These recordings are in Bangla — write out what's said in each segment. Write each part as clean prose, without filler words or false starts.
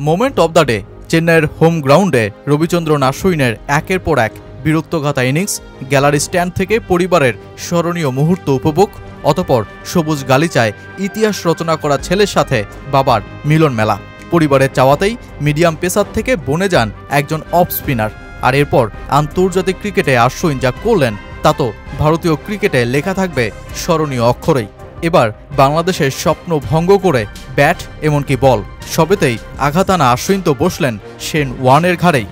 মোমেন্ট অব দ্য ডে চেন্নাইয়ের হোম গ্রাউন্ডে রবিচন্দ্রন আশ্বিনের একের পর এক বীরত্বগাথা ইনিংস, গ্যালারি স্ট্যান্ড থেকে পরিবারের স্মরণীয় মুহূর্ত উপভোগ, অতঃপর সবুজ গালিচায় ইতিহাস রচনা করা ছেলের সাথে বাবার মিলন মেলা। পরিবারের চাওয়াতেই মিডিয়াম পেসার থেকে বনে যান একজন অফ স্পিনার, আর এরপর আন্তর্জাতিক ক্রিকেটে আশ্বিন যা করলেন তা তো ভারতীয় ক্রিকেটে লেখা থাকবে স্মরণীয় অক্ষরেই। এবার বাংলাদেশের স্বপ্ন ভঙ্গ করে ব্যাট এমনকি বল সবেতেই আঘাত আনা আশ্বিন তো বসলেন শেন ওয়ার্নের ঘাড়েই।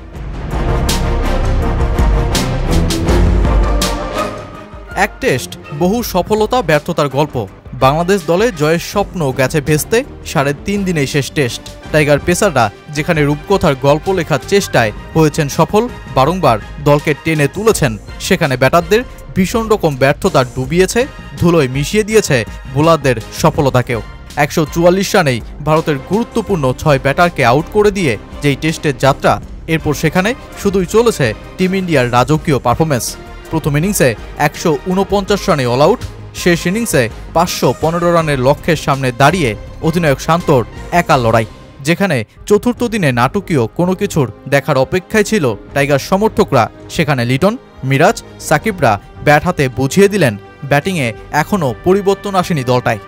এক টেস্ট, বহু সফলতা ব্যর্থতার গল্প। বাংলাদেশ দলে জয়ের স্বপ্ন গেছে ভেস্তে 3.5 দিনেই শেষ টেস্ট। টাইগার পেসাররা যেখানে রূপকথার গল্প লেখার চেষ্টায় হয়েছেন সফল, বারংবার দলকে টেনে তুলেছেন, সেখানে ব্যাটারদের ভীষণ রকম ব্যর্থতা ডুবিয়েছে, ধুলোয় মিশিয়ে দিয়েছে বোলারদের সফলতাকেও। 144 রানেই ভারতের গুরুত্বপূর্ণ 6 ব্যাটারকে আউট করে দিয়ে যেই টেস্টের যাত্রা, এরপর সেখানে শুধুই চলেছে টিম ইন্ডিয়ার রাজকীয় পারফরমেন্স। প্রথম ইনিংসে 149 রানে অল আউট, শেষ ইনিংসে 515 রানের লক্ষ্যের সামনে দাঁড়িয়ে অধিনায়ক শান্তর একা লড়াই। যেখানে চতুর্থ দিনে নাটকীয় কোনো কিছুর দেখার অপেক্ষায় ছিল টাইগার সমর্থকরা, সেখানে লিটন, মিরাজ, সাকিবরা ব্যাট হাতে বুঝিয়ে দিলেন ব্যাটিংয়ে এখনও পরিবর্তন আসেনি দলটায়।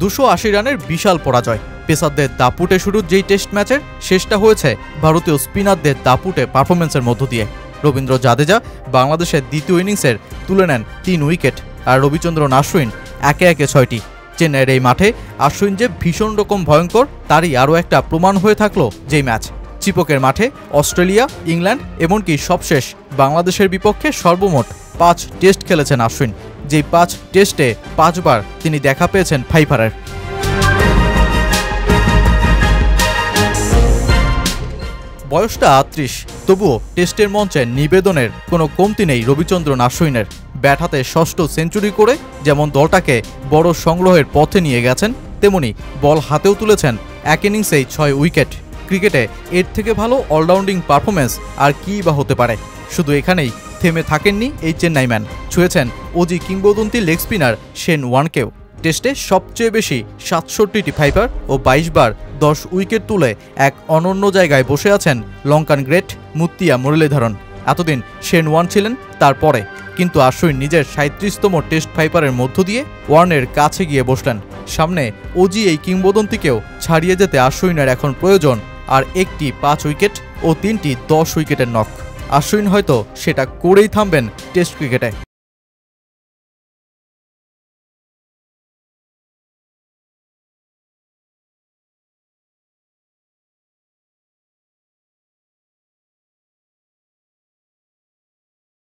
$280 রানের বিশাল পরাজয়। পেসারদের দাপুটে শুরুর যেই টেস্ট ম্যাচের শেষটা হয়েছে ভারতীয় স্পিনারদের দাপুটে পারফরমেন্সের মধ্য দিয়ে। রবীন্দ্র জাদেজা বাংলাদেশের দ্বিতীয় ইনিংসের তুলে নেন 3 উইকেট, আর রবিচন্দ্রন আশ্বিন একে একে 6টি। চেন্নাইয়ের এই মাঠে আশ্বিন যে ভীষণ রকম ভয়ঙ্কর তারই আরও একটা প্রমাণ হয়ে থাকলো যেই ম্যাচ। চিপকের মাঠে অস্ট্রেলিয়া, ইংল্যান্ড এমনকি সবশেষ বাংলাদেশের বিপক্ষে সর্বমোট 5 টেস্ট খেলেছেন আশ্বিন, যেই 5 টেস্টে 5 বার তিনি দেখা পেয়েছেন ফাইফারের। বয়সটা 38, তবুও টেস্টের মঞ্চে নিবেদনের কোনো কমতি নেই রবিচন্দ্রন আশ্বিনের। ব্যাট হাতে 6ষ্ঠ সেঞ্চুরি করে যেমন দলটাকে বড় সংগ্রহের পথে নিয়ে গেছেন, তেমনি বল হাতেও তুলেছেন এক ইনিংসেই 6 উইকেট। ক্রিকেটে এর থেকে ভালো অলরাউন্ডিং পারফরমেন্স আর কী বা হতে পারে। শুধু এখানেই থেমে থাকেননি এই চেন্নাই ম্যান, ছুঁয়েছেন অজি কিংবদন্তি লেগ স্পিনার শেন ওয়ার্নকেও। টেস্টে সবচেয়ে বেশি 67টি ফাইবার ও 22 বার 10 উইকেট তুলে এক অনন্য জায়গায় বসে আছেন লঙ্কান গ্রেট মুত্তিয়া মুরলীধরন। এতদিন শেন ওয়ার্ন ছিলেন তারপরে, কিন্তু আশ্বিন নিজের 37তম টেস্ট ফাইবারের মধ্য দিয়ে ওয়ার্নের কাছে গিয়ে বসলেন। সামনে অজি এই কিংবদন্তিকেও ছাড়িয়ে যেতে আশ্বিনের এখন প্রয়োজন আর একটি 5 উইকেট ও 3টি 10 উইকেটের নক। আশ্বিন হয়তো সেটা করেই থামবেন টেস্ট ক্রিকেটে।